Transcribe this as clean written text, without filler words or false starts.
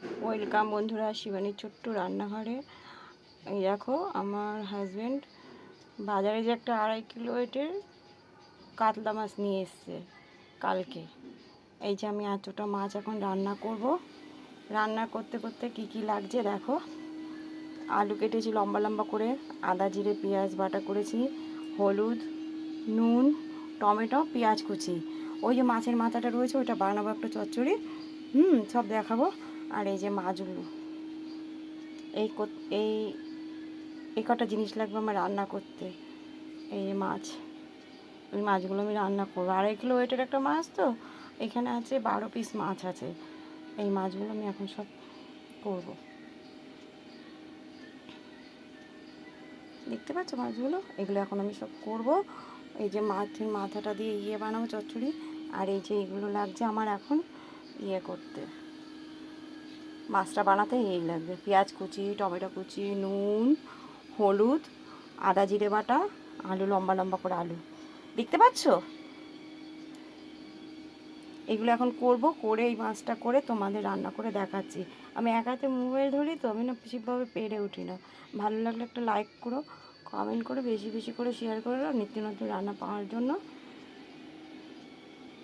Welcome বন্ধুরা শিবানীর ছোট্ট রান্নাঘরে। এই দেখো আমার হাজব্যান্ড বাজারে যে একটা 2.5 কিলো ওয়েটের কাতলা মাছ নিয়ে এসছে কালকে। এই যে আমি এতটা মাছ এখন রান্না করব। রান্না করতে করতে কি কি লাগছে দেখো। আলু কেটেছি লম্বা লম্বা করে, আদা জিরে পেঁয়াজ বাটা করেছি, হলুদ, নুন, টমেটো, পেঁয়াজ কুচি। ওই যে মাছের মাথাটা রয়েছে ওইটা বানাবো একটা চচ্চড়ি, সব দেখাবো। আর এই যে মাছগুলো, এই এই এই কটা জিনিস লাগবে আমার রান্না করতে। এই যে মাছ, ওই মাছগুলো আমি রান্না করবো। 2.5 কিলো ওয়েটের একটা মাছ, তো এখানে আছে 12 পিস মাছ আছে। এই মাছগুলো আমি এখন সব করব। দেখতে পাচ্ছ মাছগুলো? এগুলো এখন আমি সব করব। এই যে মাছের মাথাটা দিয়ে বানাবো চচ্চড়ি। আর এই যে এগুলো লাগছে আমার এখন করতে, মাছটা বানাতে এই লাগবে: পেঁয়াজ কুচি, টমেটো কুচি, নুন, হলুদ, আদা জিরে বাটা, আলু লম্বা লম্বা করে আলু। দেখতে পাচ্ছ? এগুলো এখন করব, করে এই মাছটা করে তোমাদের রান্না করে দেখাচ্ছি। আমি এক হাতে মোবাইল ধরি, তো আমি না ঠিকভাবে পেরে উঠি না। ভালো লাগলে একটা লাইক করো, কমেন্ট করে বেশি বেশি করে শেয়ার করে দাও নিত্য নতুন রান্না পাওয়ার জন্য।